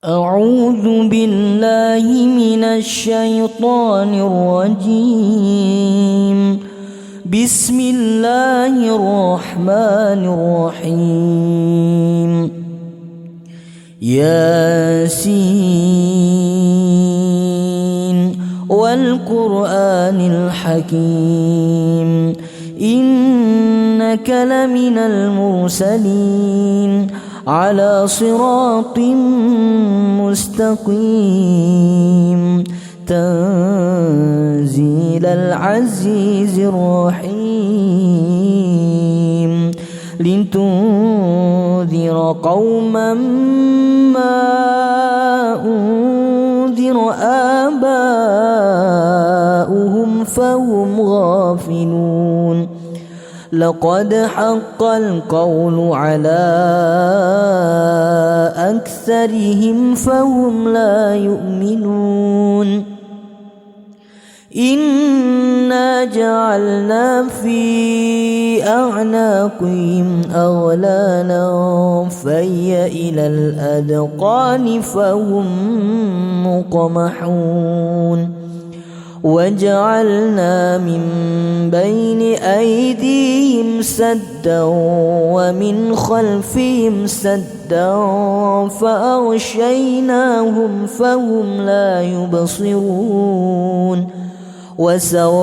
أعوذ بالله من الشيطان الرجيم. بسم الله الرحمن الرحيم. ياسين والقرآن الحكيم إنك لمن المرسلين على صراط مستقيم تنزيل العزيز الرحيم لتنذر قوما ما أنذر آباؤهم فهم غافلون. لقد حق القول على أكثرهم فهم لا يؤمنون. إنا جعلنا في أعناقهم أغلالا فهي إلى الأذقان فهم مقمحون. وجعلنا من بين أيديهم سدا ومن خلفهم سدا فأغشيناهم فهم لا يبصرون. وسواء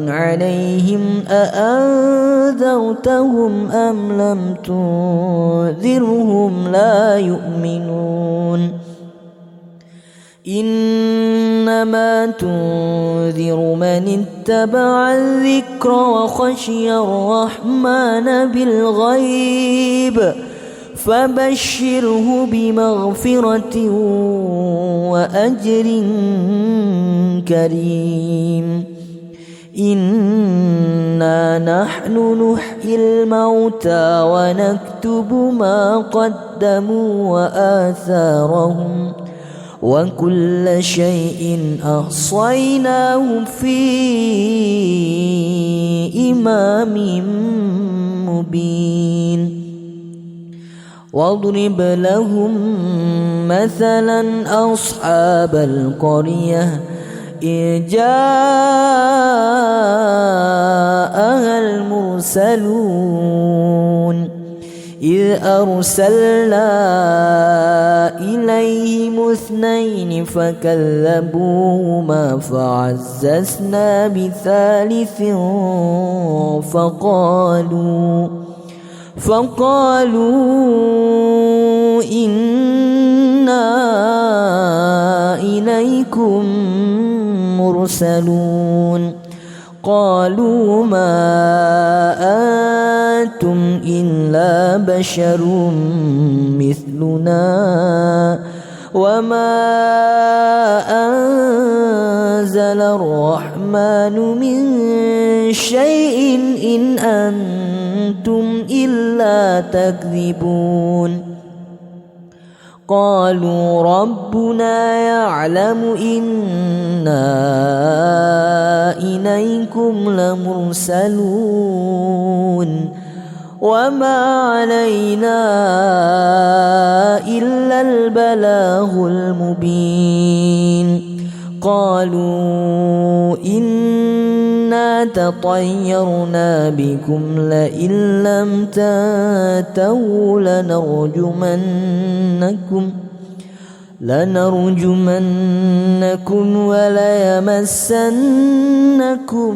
عليهم أأنذرتهم أم لم تنذرهم لا يؤمنون. إنما تنذر من اتبع الذكر وخشي الرحمن بالغيب فبشره بمغفرة وأجر كريم. إنا نحن نحيي الموتى ونكتب ما قدموا وآثارهم وكل شيء أحصيناه في إمام مبين. واضرب لهم مثلا أصحاب القرية إذ جاءها المرسلون إذ أرسلنا إليهم اثنين فكذبوهما فعززنا بثالث فقالوا إنا إليكم مرسلون. قالوا ما أنتم إلا بشر مثلنا وما أنزل الرحمن من شيء إن أنتم إلا تكذبون. قالوا ربنا يعلم إنا إليكم لمرسلون وما علينا إلا البلاغ المبين. قالوا إنا تطيرنا بكم لئن لم تنتهوا لنرجمنكم وليمسنكم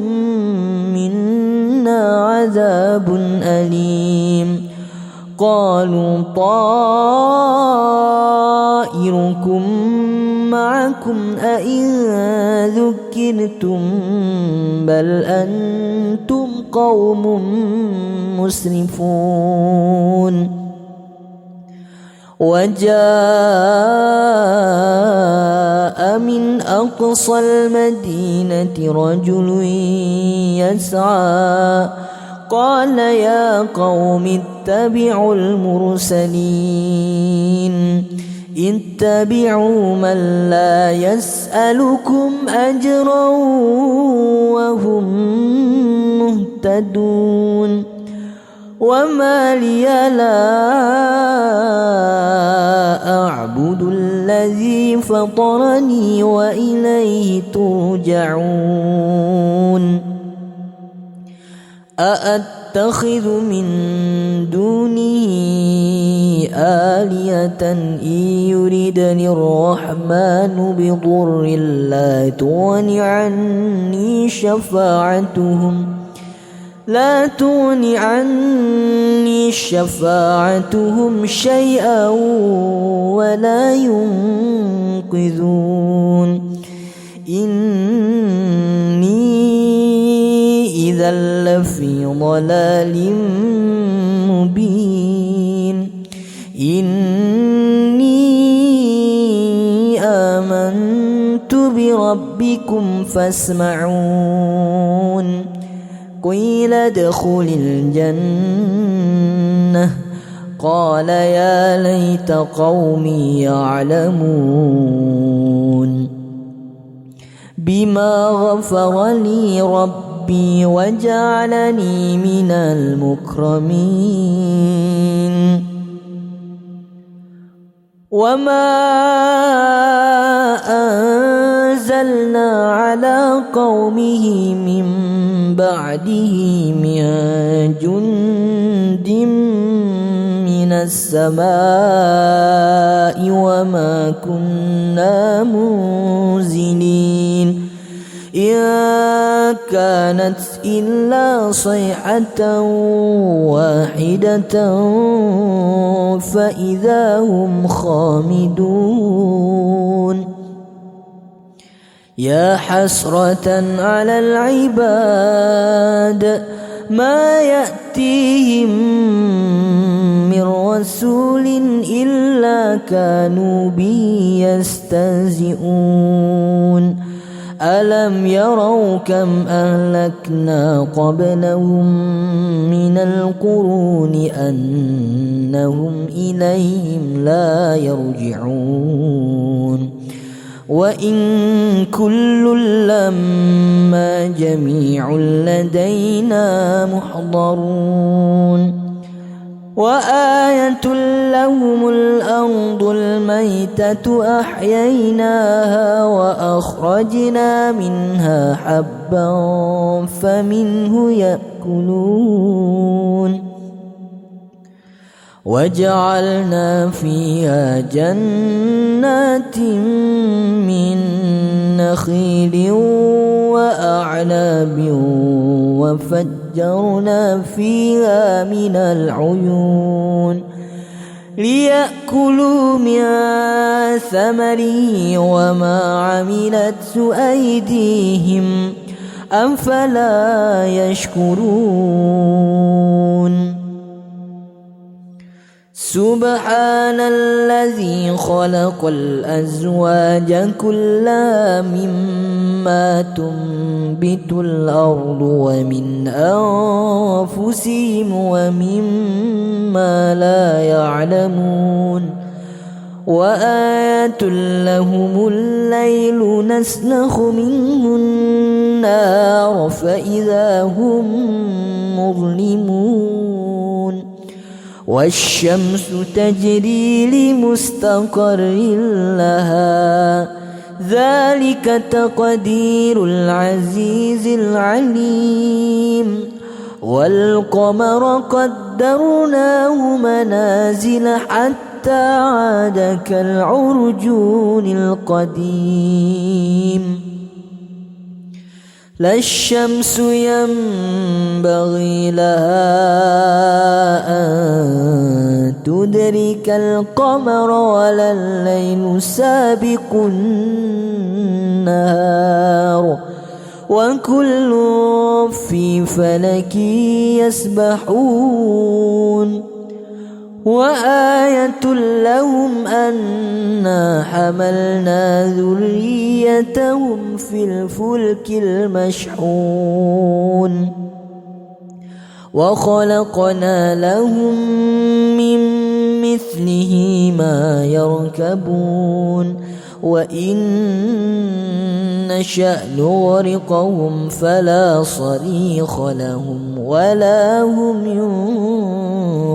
منا عذاب أليم. قالوا طائركم معكم أئن ذكرتم بل أنتم قوم مسرفون. وجاء من أقصى المدينة رجل يسعى قال يا قوم اتبعوا المرسلين اتبعوا من لا يسألكم أجرا وهم مهتدون. وما لي لا فطرني وإليه ترجعون أأتخذ من دونه آلهة إن يردني الرحمن بضر لا تغن عني شفاعتهم شيئا ولا ينقذون إني إذا لفي ضلال مبين إني آمنت بربكم فاسمعون قيل ادخل الجنة قال يا ليت قومي يعلمون بما غفر لي ربي وجعلني من المكرمين وما أنزلنا على قومه من بعده من جند من السماء وما كنا منزلين إن كانت إلا صيحة واحدة فإذا هم خامدون يا حسرة على العباد ما يأتيهم من رسول إلا كانوا به يستهزئون ألم يروا كم أهلكنا قبلهم من القرون أنهم إليهم لا يرجعون وإن كل لما جميع لدينا محضرون وآية لهم الأرض الميتة أحييناها وأخرجنا منها حبا فمنه يأكلون وجعلنا فيها جنات من نخيل وأعناب وفجرنا فيها من العيون ليأكلوا من ثمره وما عملته أيديهم أفلا يشكرون سبحان الذي خلق الأزواج كلها مما تنبت الأرض ومن أنفسهم ومما لا يعلمون وآية لهم الليل نسلخ منه النار فإذا هم مظلمون والشمس تجري لمستقر لها ذلك تقدير العزيز العليم والقمر قدرناه منازل حتى عاد كالعرجون القديم لا الشمس ينبغي لها أن تدرك القمر ولا الليل سابق النهار وكل في فلك يسبحون وآية لهم أنا حملنا ذريتهم في الفلك المشحون وخلقنا لهم من مثله ما يركبون وإن نشأ نغرقهم فلا صريخ لهم ولا هم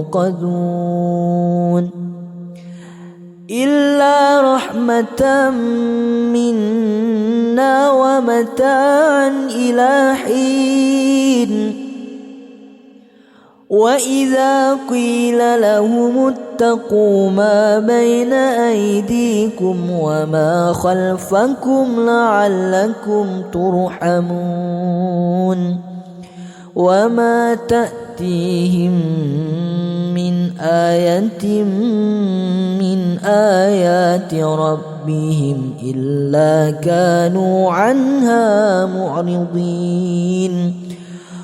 ينقذون إلا رحمة منا ومتاعا إلى حين وإذا قيل لهم اتقوا ما بين أيديكم وما خلفكم لعلكم ترحمون وما تأتيهم من آية من آيات ربهم إلا كانوا عنها معرضين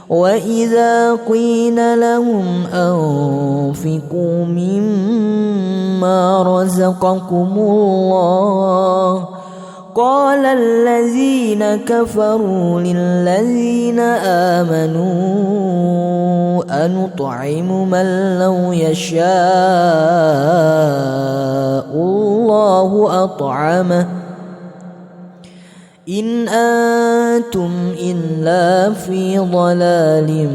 وإذا قيل لهم أنفقوا مما رزقكم الله قال الذين كفروا للذين آمنوا أنطعم من لو يشاء الله أطعمه إن أنتم إلا في ضلال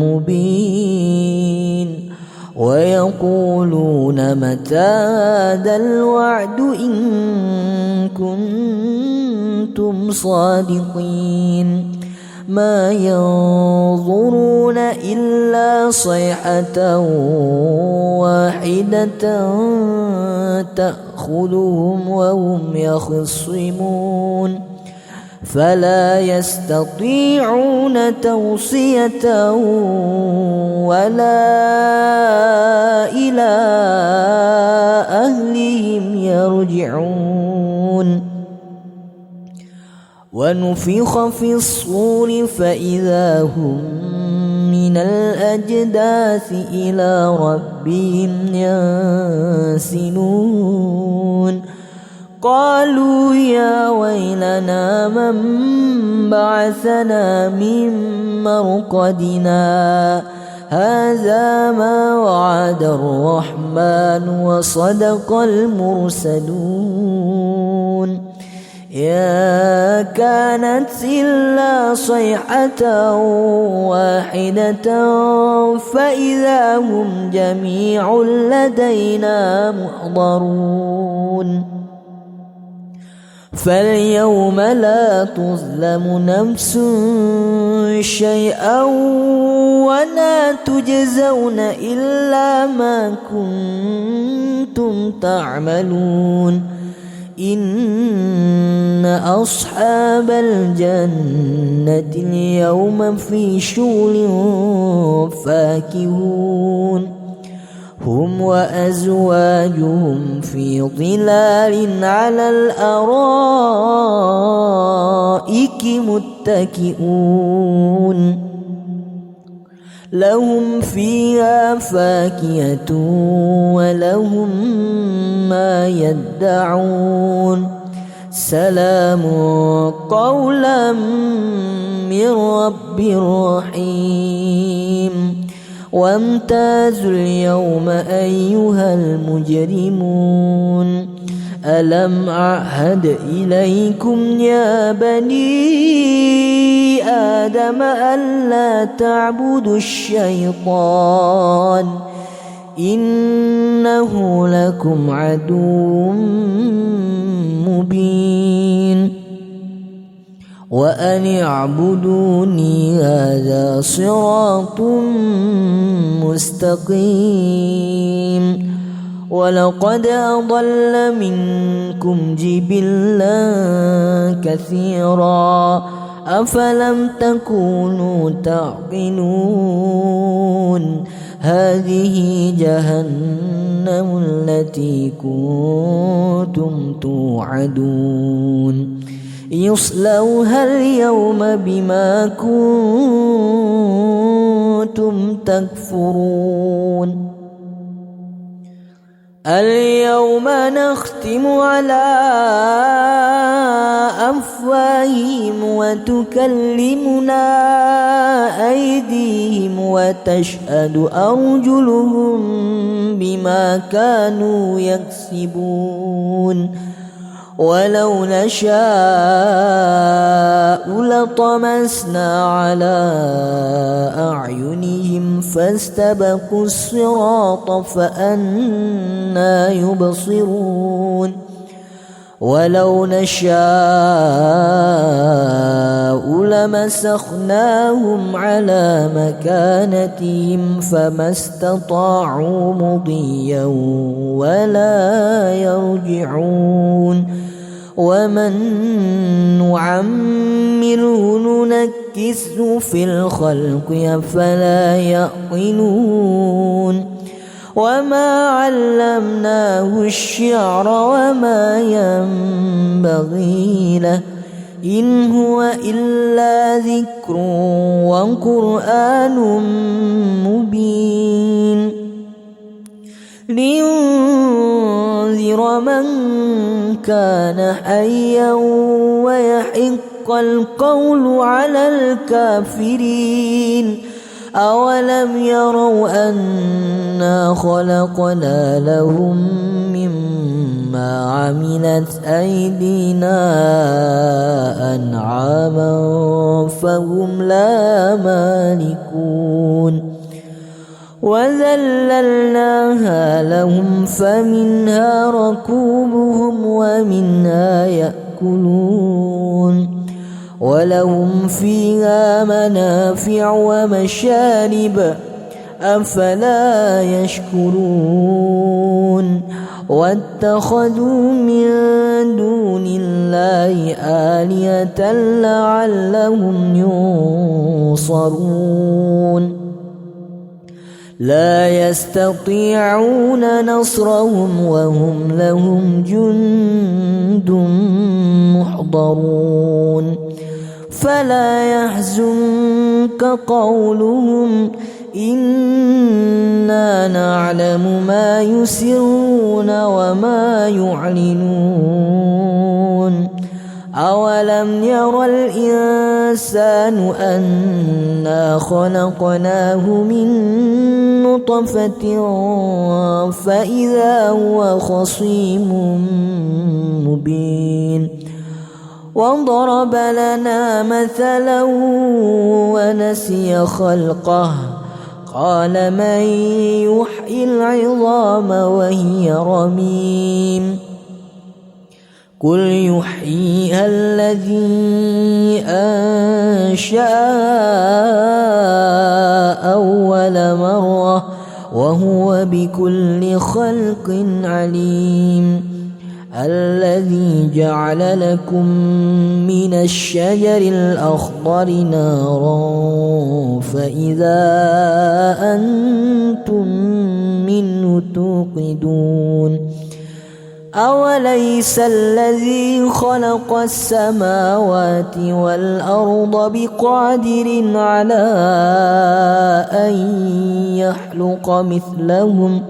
مبين ويقولون متى هذا الوعد إن كنتم صادقين ما ينظرون إلا صيحة واحدة تأخذهم وهم يخصمون فلا يستطيعون توصية ولا إلى أهلهم يرجعون ونفخ في الصور فإذا هم من الأجداث إلى ربهم ينسلون قالوا يا ويلنا من بعثنا من مرقدنا هذا ما وعد الرحمن وصدق المرسلون يا كانت إلا صيحة واحدة فإذا هم جميع لدينا محضرون فاليوم لا تظلم نفس شيئا ولا تجزون إلا ما كنتم تعملون إن أصحاب الجنة اليوم في شغل فاكهون هم وأزواجهم في ظلال على الأرائك متكئون لهم فيها فاكهة ولهم ما يدعون سلام قولا من رب رحيم وامتازوا اليوم أيها المجرمون ألم أعهد إليكم يا بني آدم ألا تعبدوا الشيطان إنه لكم عدو مبين وأن اعبدوني هذا صراط مستقيم ولقد أضل منكم جبلا كثيرا أفلم تكونوا تعقلون هذه جهنم التي كنتم توعدون يصلوها اليوم بما كنتم تكفرون اليوم نختم على أفواههم وتكلمنا أيديهم وتشهد أرجلهم بما كانوا يكسبون ولو نشاء لطمسنا على أعينهم فاستبقوا الصراط فأنى يبصرون ولو نشاء لمسخناهم على مكانتهم فما استطاعوا مضيا ولا يرجعون ومن نعمره ننكسه في الخلق أفلا يعقلون وما علمناه الشعر وما ينبغي له إن هو إلا ذكر وقرآن مبين لينذر من كان حيا ويحق القول على الكافرين أولم يروا أنا خلقنا لهم مما عملت أيدينا أنعاما فهم لا مالكون وذللناها لهم فمنها ركوبهم ومنها يأكلون ولهم فيها منافع ومشارب أفلا يشكرون واتخذوا من دون الله آلهة لعلهم ينصرون لا يستطيعون نصرهم وهم لهم جند محضرون فلا يحزنك قولهم إنا نعلم ما يسرون وما يعلنون أولم ير الإنسان أنا خلقناه من نطفة فإذا هو خصيم مبين وضرب لنا مثلا ونسي خلقه قال من يحيي العظام وهي رميم قل يحييها الذي أنشأها أول مرة وهو بكل خلق عليم الذي جعل لكم من الشجر الأخضر نارا فإذا أنتم منه توقدون أوليس الذي خلق السماوات والأرض بقادر على أن يخلق مثلهم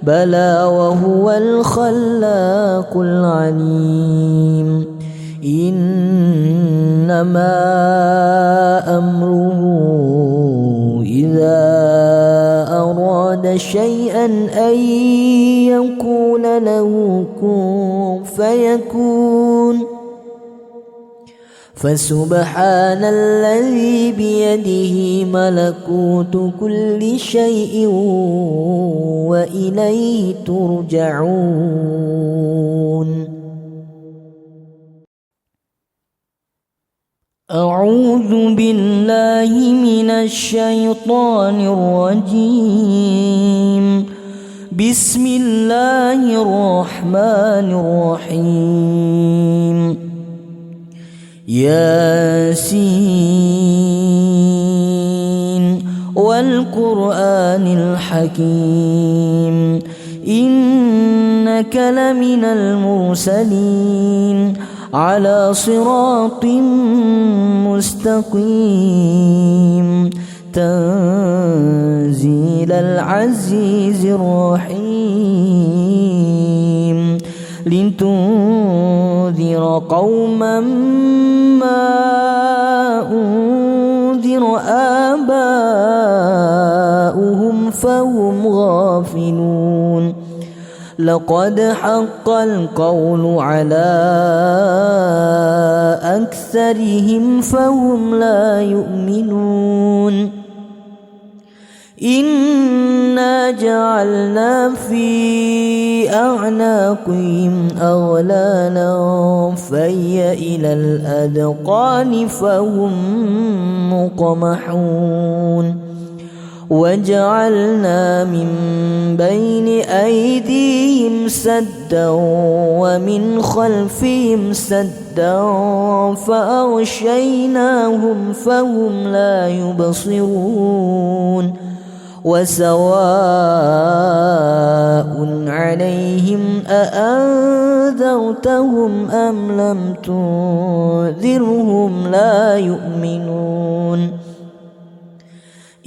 بلى وهو الخلاق العليم إنما أمره إذا أراد شيئا أن يكون له كن فيكون فسبحان الذي بيده ملكوت كل شيء وإليه ترجعون أعوذ بالله من الشيطان الرجيم بسم الله الرحمن الرحيم ياسين والقرآن الحكيم إنك لمن المرسلين على صراط مستقيم تنزيل العزيز الرحيم لتنذر قوما ما أنذر آباؤهم فهم غافلون لقد حق القول على أكثرهم فهم لا يؤمنون إنا جعلنا في أعناقهم أغلالا فهي إلى الأذقان فهم مقمحون وجعلنا من بين أيديهم سدا ومن خلفهم سدا فأغشيناهم فهم لا يبصرون وسواء عليهم أأنذرتهم أم لم تنذرهم لا يؤمنون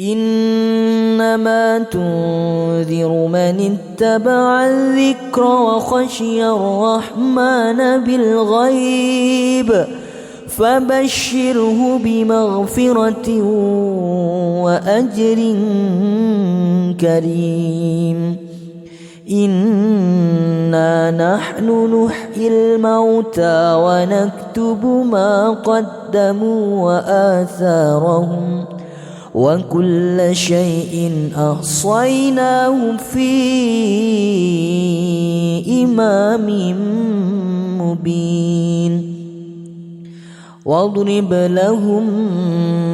إنما تنذر من اتبع الذكر وخشي الرحمن بالغيب فبشره بمغفرة وأجر كريم إنا نحن نحيي الموتى ونكتب ما قدموا وآثارهم وكل شيء أحصيناه في إمام مبين واضرب لهم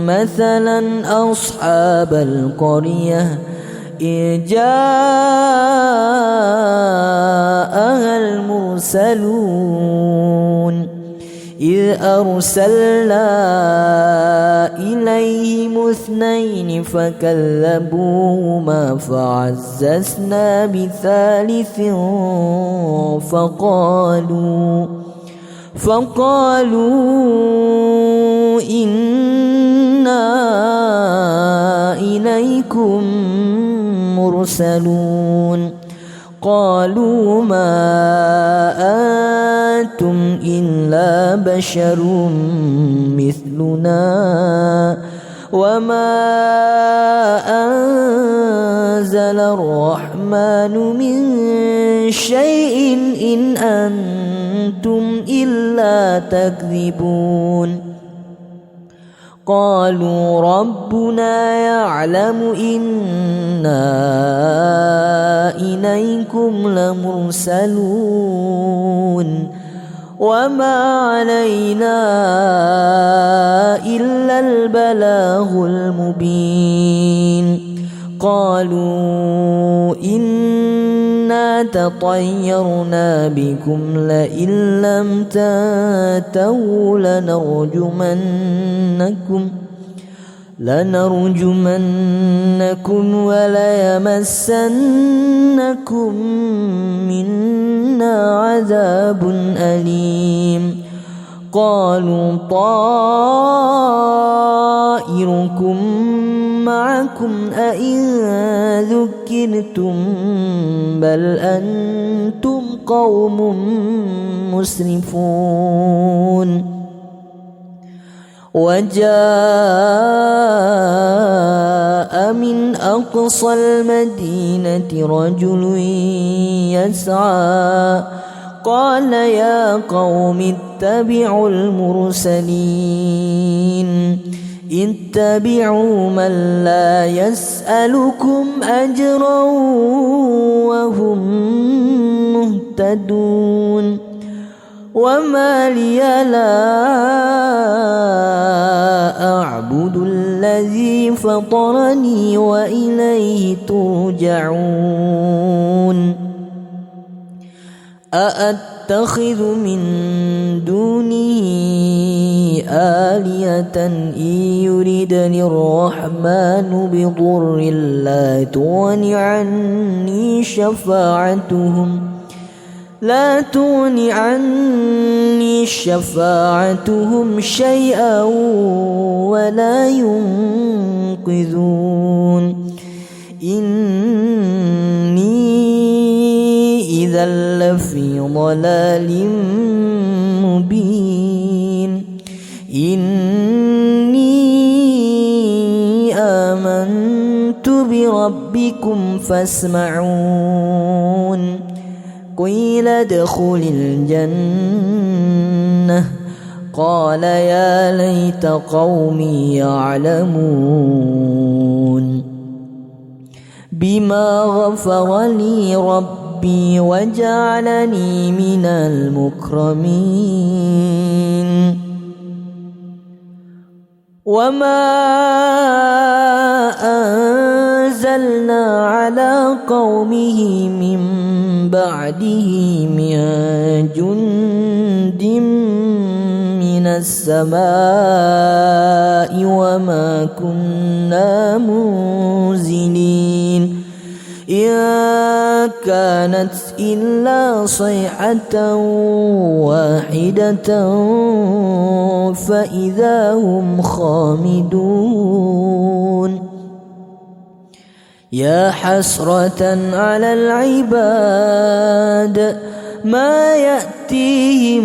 مثلا أصحاب القرية إذ جاءها المرسلون إذ أرسلنا إليهم اثنين فكذبوهما فعززنا بثالث فقالوا إنا إليكم مرسلون قالوا ما أنتم إلا بشر مثلنا وما أنزل الرحمن من شيء إن أنتم إلا تكذبون قالوا ربنا يعلم إنا إليكم لمرسلون وما علينا إلا البلاغ المبين قالوا إنا تطيرنا بكم لئن لم تنتهوا لنرجمنكم وليمسنكم منا عذاب أليم قالوا طائركم معكم أئن ذكرتم بل أنتم قوم مسرفون وجاء من أقصى المدينة رجل يسعى قال يا قوم اتبعوا المرسلين اتبعوا من لا يسألكم أجرا وهم مهتدون وما لي لا أعبد الذي فطرني وإليه ترجعون أأتخذ من دونه آلهة إن يردني الرحمن بضر لا تغن عني شفاعتهم شيئا ولا ينقذون إني إذا لفي ضلال مبين إني آمنت بربكم فاسمعون قيل ادخل الجنة قال يا ليت قومي يعلمون بما غفر لي ربي وجعلني من المكرمين وما أنزلنا على قومه من بعده من جند من السماء وما كنا منزلين إن كانت إلا صيحة واحدة فإذا هم خامدون يا حسرة على العباد ما يأتيهم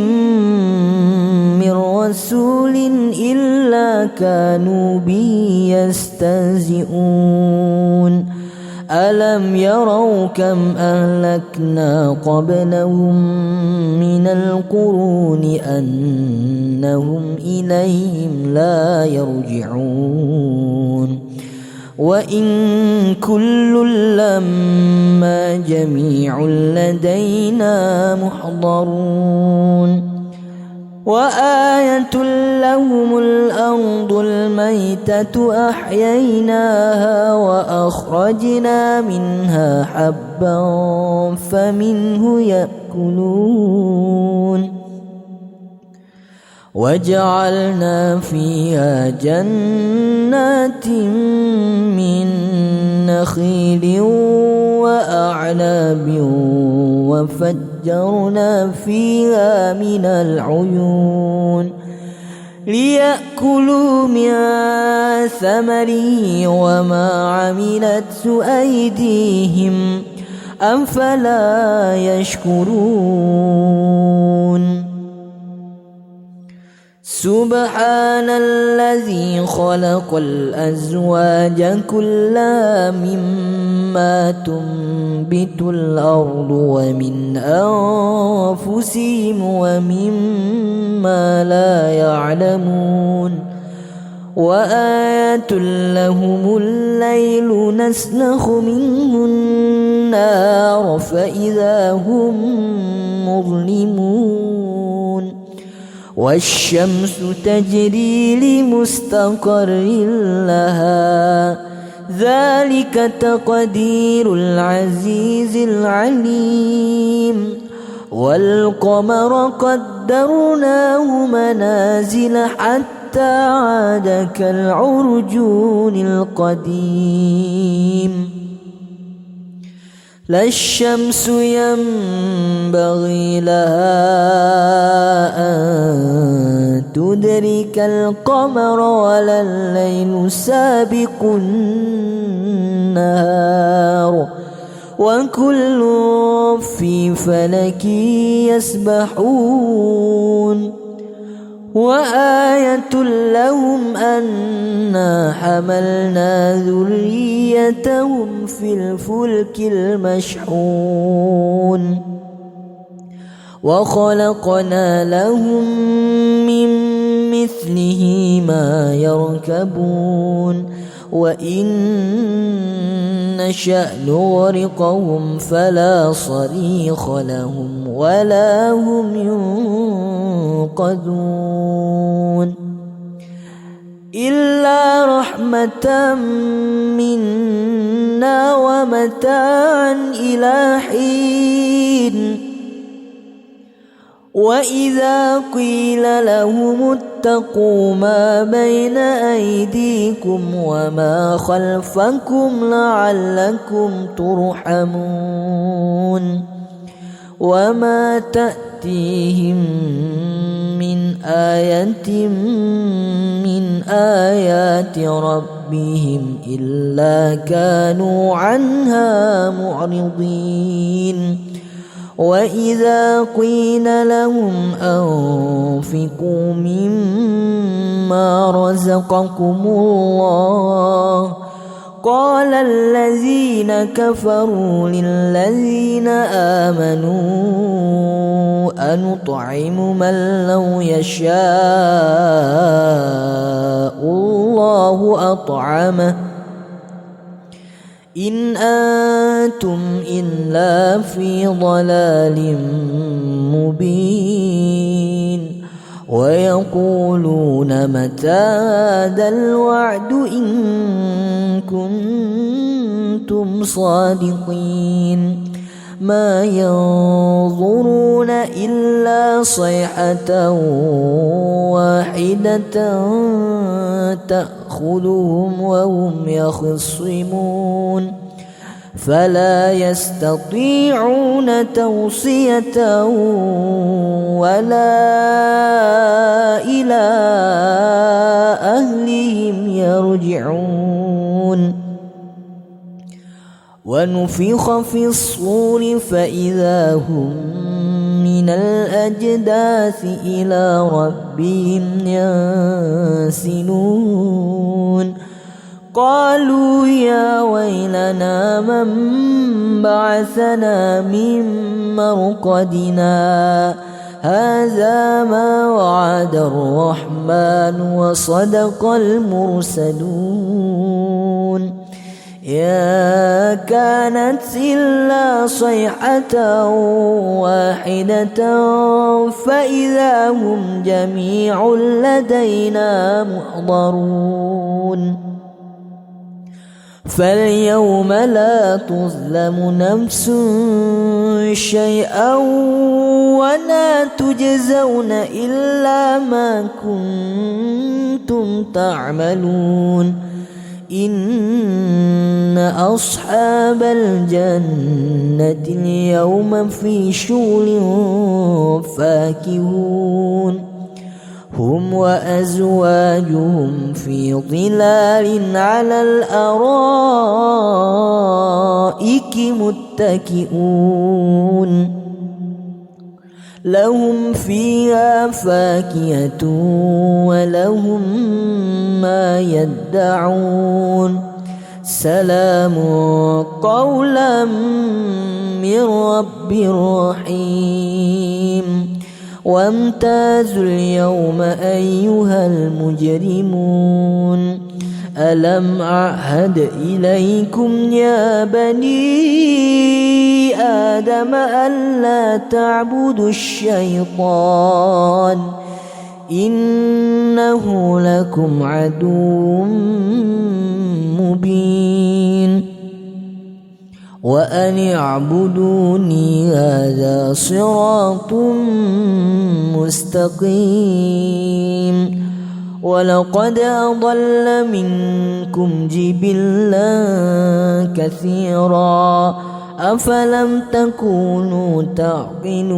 من رسول إلا كانوا به يستهزئون ألم يروا كم أهلكنا قبلهم من القرون أنهم إليهم لا يرجعون وإن كل لما جميع لدينا محضرون وآية لهم الأرض الميتة أحييناها وأخرجنا منها حبا فمنه يأكلون وجعلنا فيها جنات من نخيل وأعناب وفجرنا فيها من العيون ليأكلوا من ثمره وما عملته أيديهم أفلا يشكرون سبحان الذي خلق الأزواج كلها مما تنبت الأرض ومن أنفسهم ومما لا يعلمون وآية لهم الليل نسلخ منه النار فإذا هم مظلمون والشمس تجري لمستقر لها ذلك تقدير العزيز العليم والقمر قدرناه منازل حتى عاد كالعرجون القديم لا الشمس ينبغي لها أن تدرك القمر ولا الليل سابق النهار وكل في فلك يسبحون وآية لهم أنا حملنا ذريتهم في الفلك المشحون وخلقنا لهم من مثله ما يركبون وإن نشأ نغرقهم فلا صريخ لهم ولا هم ينقذون إلا رحمة منا ومتاعا إلى حين وإذا قيل لهم اتقوا ما بين أيديكم وما خلفكم لعلكم ترحمون وما تأتيهم من آية من آيات ربهم إلا كانوا عنها معرضين وإذا قيل لهم أنفقوا مما رزقكم الله قال الذين كفروا للذين آمنوا أنطعم من لو يشاء الله أطعمه إن أنتم إلا في ضلال مبين ويقولون متى هذا الوعد إن كنتم صادقين ما ينظرون إلا صيحة واحدة تأخذهم وهم يخصمون فلا يستطيعون توصية ولا إلى أهلهم يرجعون ونفخ في الصور فإذا هم من الأجداث إلى ربهم ينسلون قالوا يا ويلنا من بعثنا من مرقدنا هذا ما وعد الرحمن وصدق المرسلون يا كانت إلا صيحة واحدة فإذا هم جميع لدينا محضرون فاليوم لا تظلم نفس شيئا ولا تجزون إلا ما كنتم تعملون إن أصحاب الجنة اليوم في شغل فاكهون هم وأزواجهم في ظلال على الأرائك متكئون لهم فيها فاكهة ولهم ما يدعون سلام قولا من رب رحيم وامتازوا اليوم أيها المجرمون ألم أعهد إليكم يا بني آدم ألا تعبدوا الشيطان إنه لكم عدو مبين وأن اعبدوني هذا صراط مستقيم ولقد أضل منكم جبلا كثيرا أفلم تكونوا تعقلون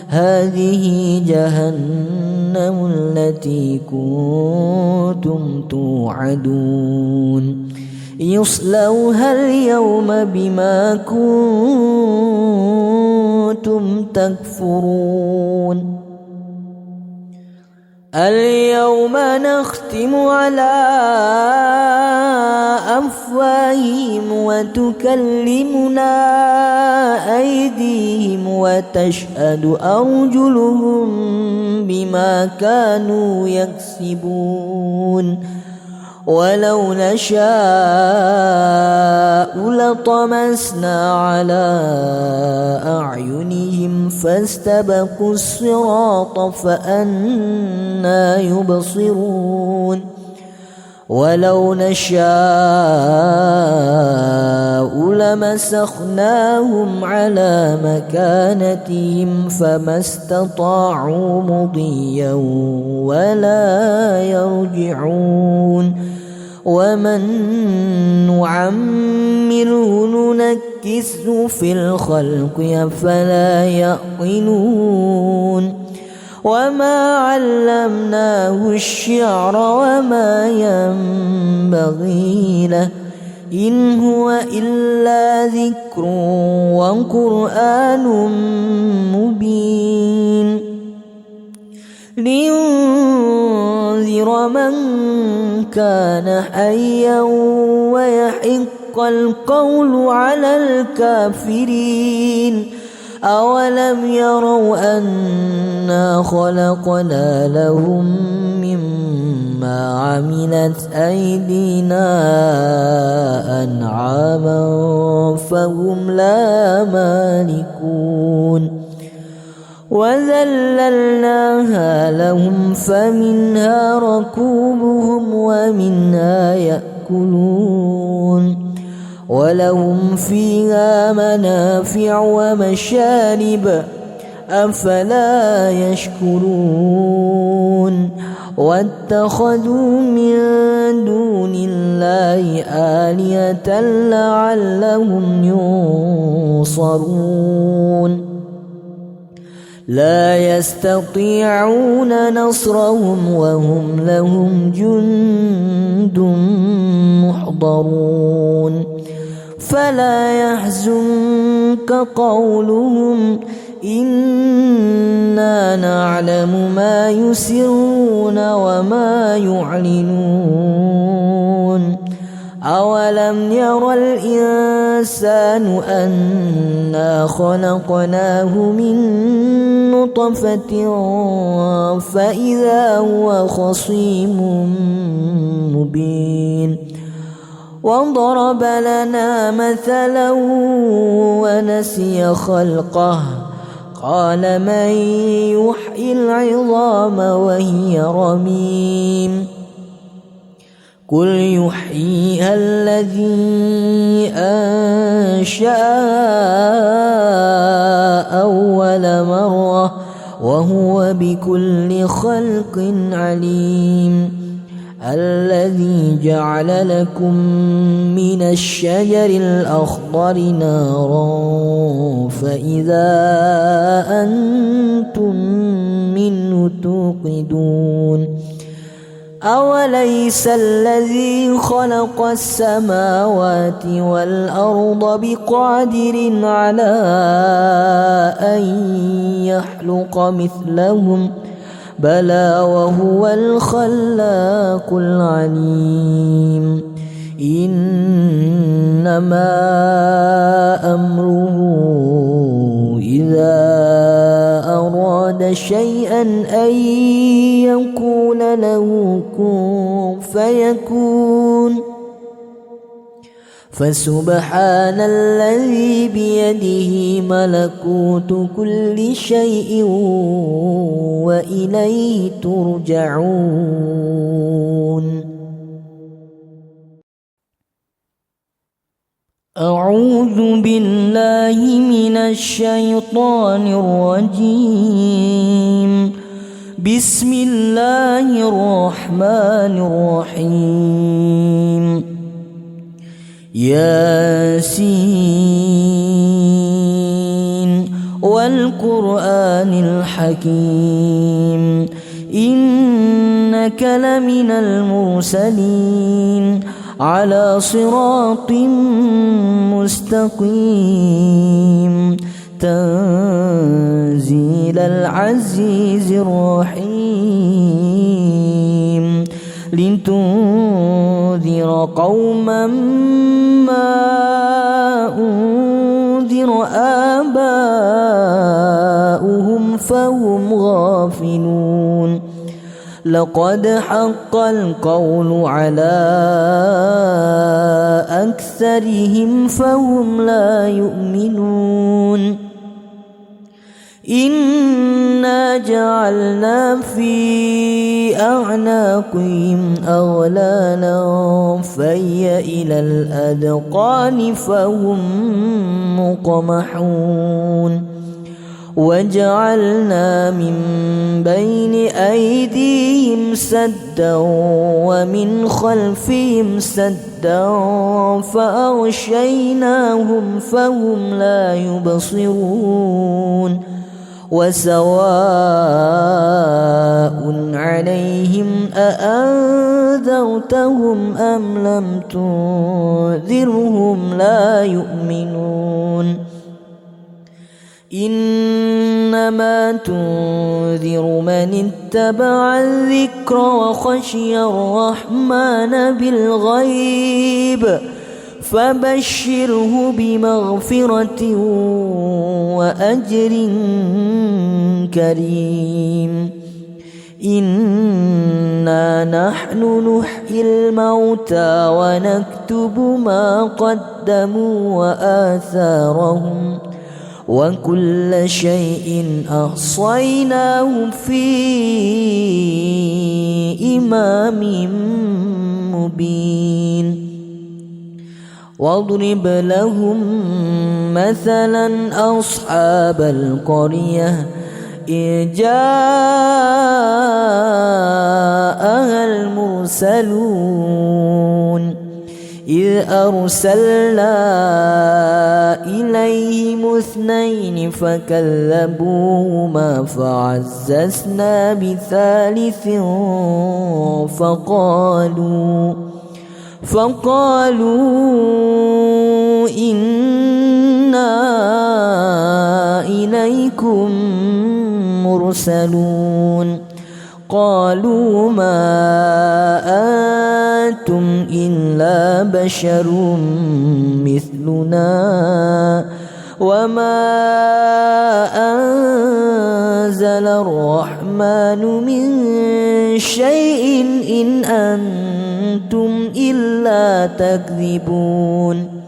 هذه جهنم التي كنتم توعدون يصلوها اليوم بما كنتم تكفرون اليوم نختم على أفواههم وتكلمنا أيديهم وتشهد أرجلهم بما كانوا يكسبون ولو نشاء لطمسنا على أعينهم فاستبقوا الصراط فأنى يبصرون ولو نشاء لمسخناهم على مكانتهم فما استطاعوا مضيا ولا يرجعون ومن نعمره ننكسه في الخلق أفلا يعقلون وما علمناه الشعر وما ينبغي له إن هو إلا ذكر وقرآن مبين لينذر من كان حيا ويحق القول على الكافرين. أولم يروا أنا خلقنا لهم مما عملت أيدينا أنعاما فهم لا مالكون وذللناها لهم فمنها ركوبهم ومنها يأكلون ولهم فيها منافع ومشارب أفلا يشكرون واتخذوا من دون الله آلهة لعلهم ينصرون لا يستطيعون نصرهم وهم لهم جند محضرون فلا يحزنك قولهم إنا نعلم ما يسرون وما يعلنون أولم ير الإنسان أنا خلقناه من نطفة فإذا هو خصيم مبين وضرب لنا مثلا ونسي خلقه قال من يحيي العظام وهي رميم قل يحييها الذي أنشأها أول مرة وهو بكل خلق عليم الذي جعل لكم من الشجر الأخضر نارا فإذا أنتم منه توقدون أوليس الذي خلق السماوات والأرض بقادر على أن يخلق مثلهم بلى وهو الخلاق العليم إنما أمره إذا أراد شيئا أن يقول له كن فيكون فسبحان الذي بيده ملكوت كل شيء وإليه ترجعون. أعوذ بالله من الشيطان الرجيم. بسم الله الرحمن الرحيم. ياسين والقرآن الحكيم إنك لمن المرسلين على صراط مستقيم تنزيل العزيز الرحيم لتنذر قوما ما أنذر آباؤهم فهم غافلون لقد حق القول على أكثرهم فهم لا يؤمنون إنا جعلنا في أعناقهم أغلالا فهي إلى الأذقان فهم مقمحون وجعلنا من بين أيديهم سدا ومن خلفهم سدا فأغشيناهم فهم لا يبصرون وسواء عليهم أأنذرتهم أم لم تنذرهم لا يؤمنون إنما إنما تنذر من اتبع الذكر وخشي الرحمن بالغيب فبشره بمغفرة وأجر كريم إنا نحن نحيي الموتى ونكتب ما قدموا وآثارهم وكل شيء أحصيناه في إمام مبين واضرب لهم مثلا أصحاب القرية إذ جاءها المرسلون إذ أرسلنا إليهم اثنين فكذبوهما فعززنا بثالث فقالوا إنا إليكم مرسلون قالوا ما أنتم إلا بشر مثلنا وما أنزل الرحمن من شيء إن أنتم إلا تكذبون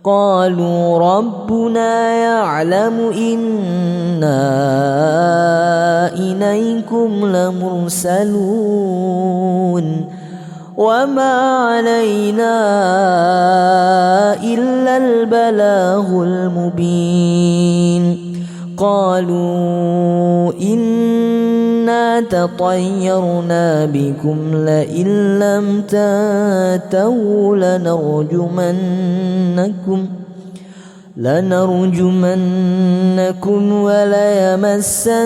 قالوا ربنا يعلم إنا إليكم لمرسلون وما علينا إلا البلاغ المبين قالوا إنا تطيرنا بكم لئن لم تنتهوا لنرجمنكم وليمسنكم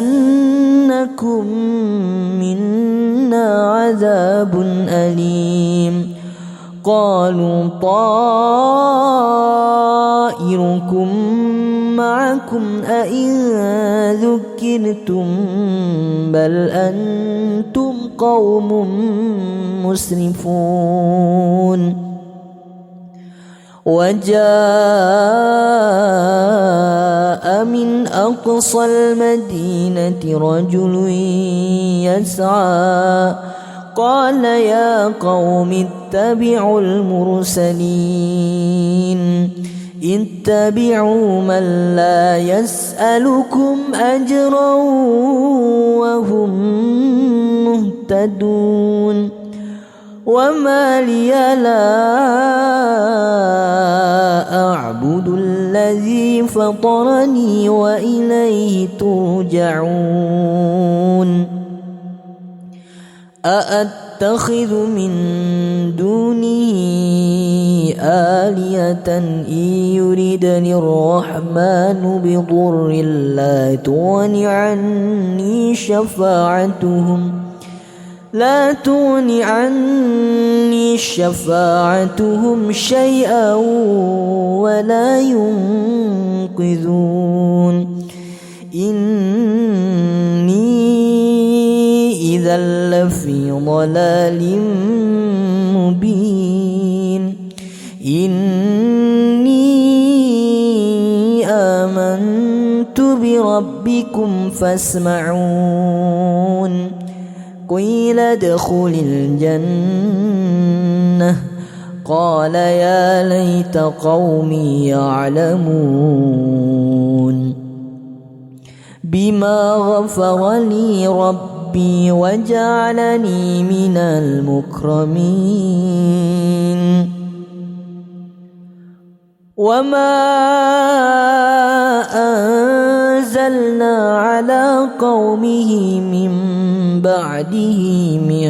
منا عذاب أليم قالوا طائركم معكم أئن ذكرتم بل أنتم قوم مسرفون وجاء من أقصى المدينة رجل يسعى قال يا قوم اتبعوا المرسلين اتبعوا من لا يسألكم أجرا وهم مهتدون وما لي لا أعبد الذي فطرني وإليه ترجعون أأتخذ من دونه آلهة إن يردني الرحمن بضر لا تغن عني شفاعتهم شيئا ولا ينقذون إني إذا لفي ضلال مبين إني آمنت بربكم فاسمعون قيل ادخل الجنة قال يا ليت قومي يعلمون بما غفر لي ربي وجعلني من المكرمين وما أنزلنا على قومه من بعده من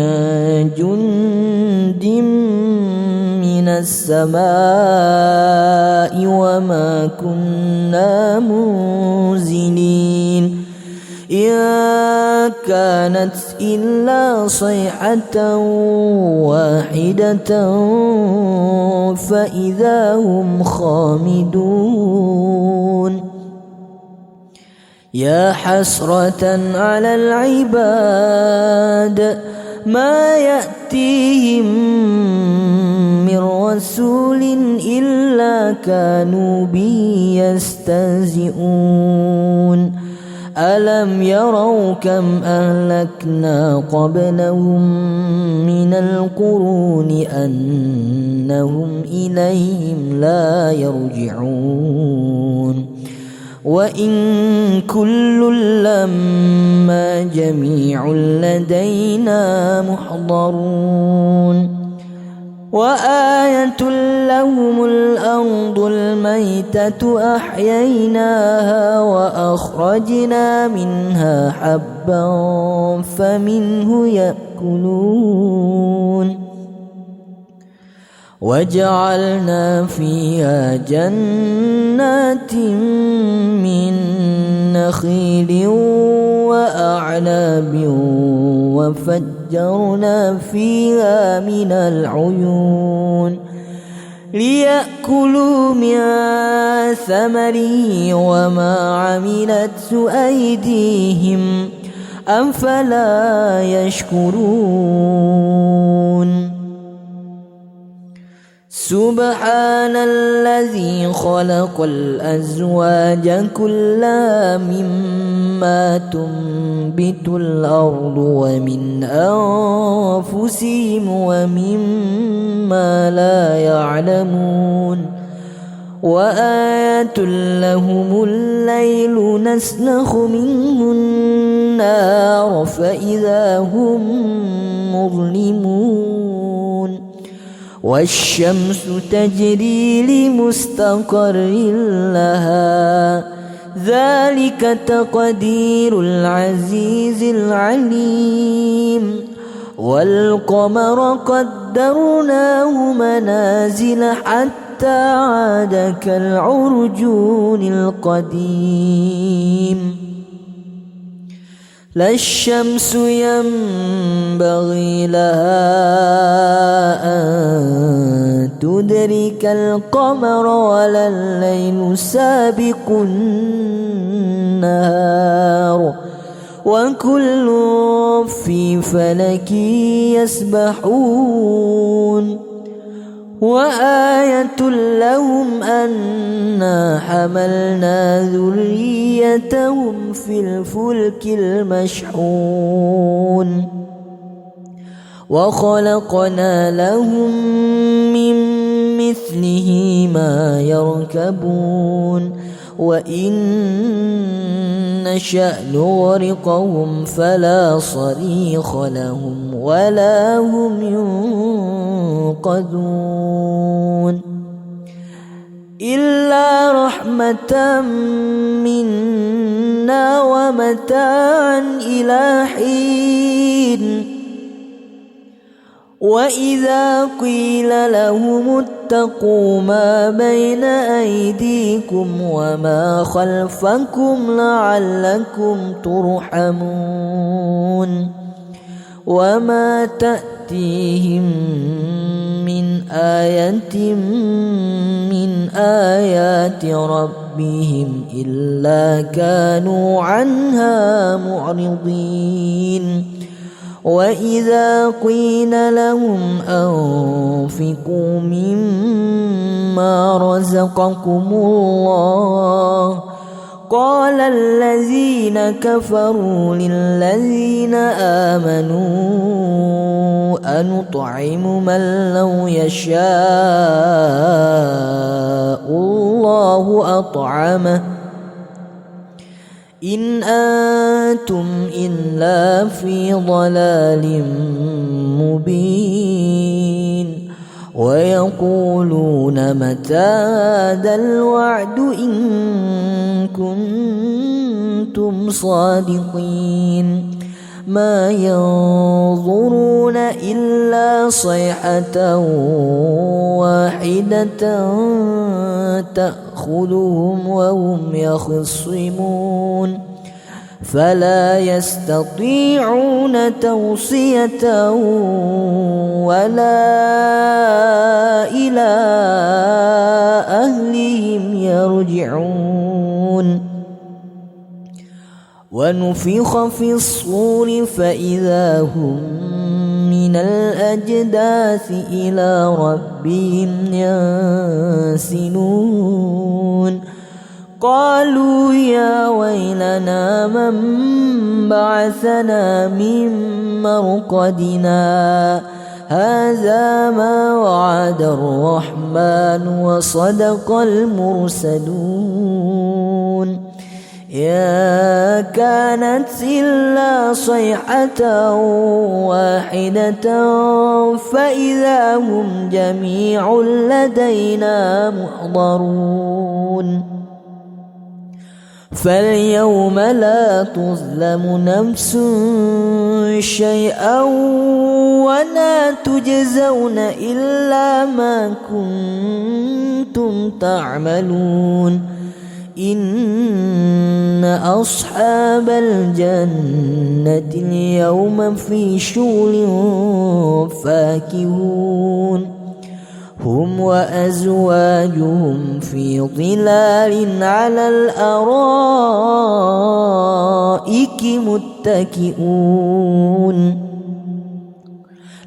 جند من السماء وما كنا منزلين إن كانت إلا صيحة واحدة فإذا هم خامدون يا حسرة على العباد ما يأتيهم من رسول إلا كانوا به يستهزئون ألم يروا كم أهلكنا قبلهم من القرون أنهم إليهم لا يرجعون وإن كل لما جميع لدينا محضرون وآية لهم الأرض الميتة أحييناها وأخرجنا منها حبا فمنه يأكلون وجعلنا فيها جنات من نخيل وأعناب وفجرنا فيها من العيون ليأكلوا من ثمره وما عملته أيديهم أفلا يشكرون سبحان الذي خلق الأزواج كلها مما تنبت الأرض ومن أنفسهم ومما لا يعلمون وآية لهم الليل نسلخ منه النار فإذا هم مظلمون والشمس تجري لمستقر لها ذلك تقدير العزيز العليم والقمر قدرناه منازل حتى عاد كالعرجون القديم لا الشمس ينبغي لها أن تدرك القمر ولا الليل سابق النهار وكل في فلك يسبحون وآية لهم أنا حملنا ذريتهم في الفلك المشحون وخلقنا لهم من مثله ما يركبون وإن نشأ نغرقهم فلا صريخ لهم ولا هم ينقذون إلا رحمة منا ومتاعا إلى حين وإذا قيل لهم اتقوا ما بين أيديكم وما خلفكم لعلكم ترحمون وما تأتيهم من آية من آيات ربهم إلا كانوا عنها معرضين وإذا قيل لهم أنفقوا مما رزقكم الله قال الذين كفروا للذين آمنوا أنطعم من لو يشاء الله أطعمه إن أنتم إلا في ضلال مبين ويقولون متى هذا الوعد إن كنتم صادقين ما ينظرون إلا صيحة واحدة تأخذهم وهم يخصمون فلا يستطيعون توصية ولا إلى أهلهم يرجعون ونفخ في الصور فإذا هم من الأجداث إلى ربهم ينسلون قالوا يا ويلنا من بعثنا من مرقدنا هذا ما وعد الرحمن وصدق المرسلون يا كانت إلا صيحة واحدة فإذا هم جميع لدينا محضرون فاليوم لا تظلم نفس شيئا ولا تجزون إلا ما كنتم تعملون إن أصحاب الجنة اليوم في شغل فاكهون هم وأزواجهم في ظلال على الأرائك متكئون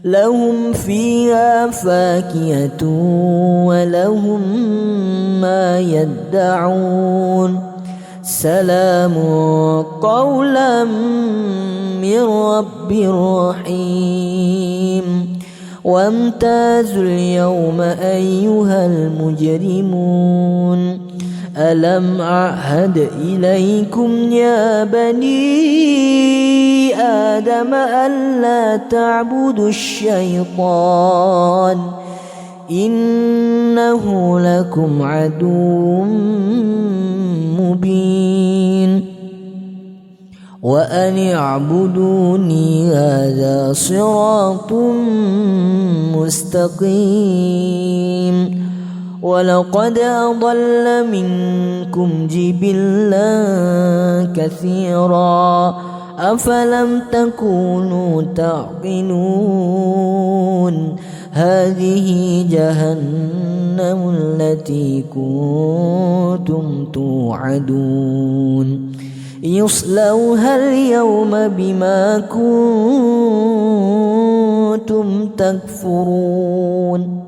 لهم فيها فاكهة ولهم ما يدعون سلام قولا من رب رحيم وامتازوا اليوم أيها المجرمون ألم أعهد إليكم يا بني آدم ألا تعبدوا الشيطان إنه لكم عدو مبين وأن اعبدوني هذا صراط مستقيم ولقد أضل منكم جبلا كثيرا أفلم تكونوا تعقلون هذه جهنم التي كنتم توعدون يصلوها اليوم بما كنتم تكفرون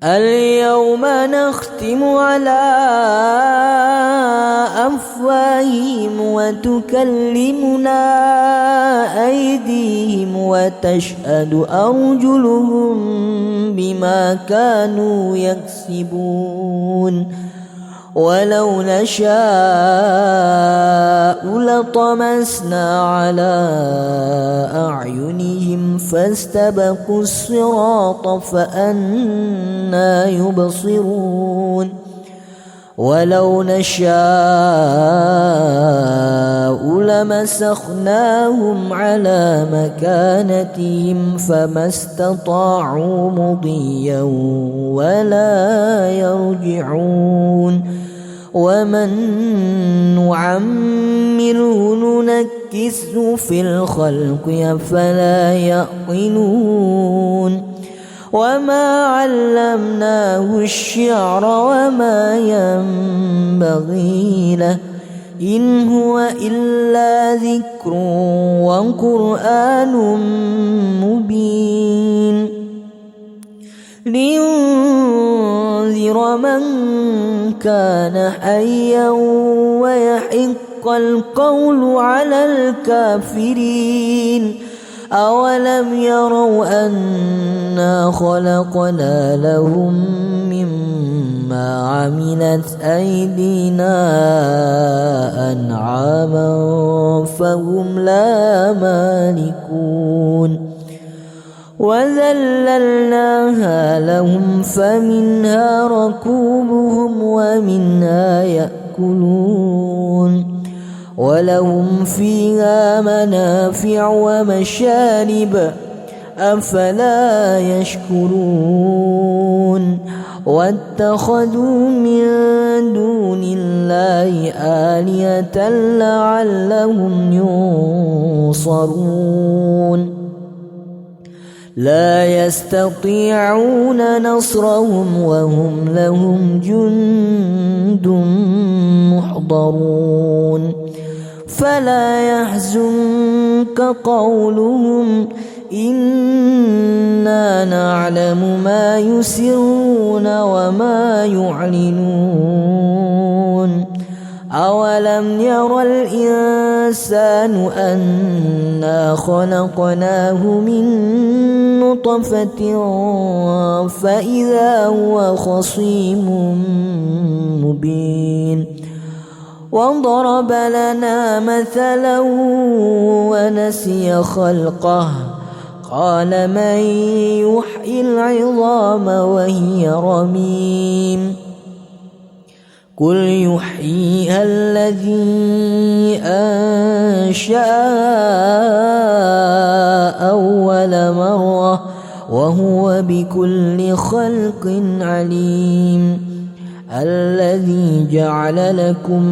اليوم نختم على أفواههم وتكلمنا أيديهم وتشهد أرجلهم بما كانوا يكسبون ولو نشاء لطمسنا على أعينهم فاستبقوا الصراط فأنى يبصرون ولو نشاء لمسخناهم على مكانتهم فما استطاعوا مضيا ولا يرجعون ومن نعمره ننكسه في الخلق أفلا يعقلون وما علمناه الشعر وما ينبغي له إن هو إلا ذكر وقرآن مبين لينذر من كان حيا ويحق القول على الكافرين أولم يروا أنا خلقنا لهم مما عملت أيدينا أنعاما فهم لا مالكون وذللناها لهم فمنها ركوبهم ومنها يأكلون ولهم فيها منافع ومشارب أفلا يشكرون واتخذوا من دون الله آلهة لعلهم ينصرون لا يستطيعون نصرهم وهم لهم جند محضرون فلا يحزنك قولهم إنا نعلم ما يسرون وما يعلنون أولم ير الإنسان أنا خلقناه من نطفة فإذا هو خصيم مبين وضرب لنا مثلا ونسي خلقه قال من يحيي العظام وهي رميم قل يحييها الذي أنشأها أول مرة وهو بكل خلق عليم الذي جعل لكم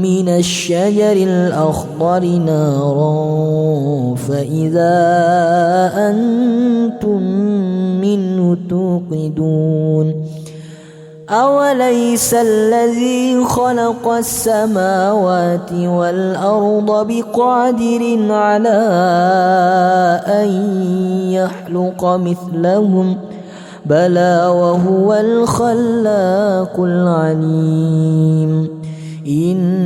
من الشجر الأخضر نارا فإذا أنتم منه توقدون أوليس الذي خلق السماوات والأرض بقادر على أن يخلق مثلهم بلى وهو الخلاق العليم إنما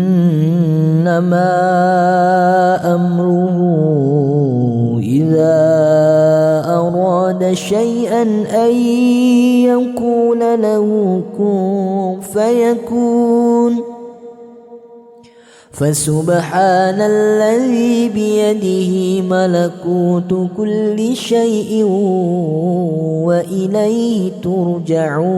أمره إذا أراد شيئا أن يقول له كن فيكون فسبحان الذي بيده ملكوت كل شيء وإليه ترجعون.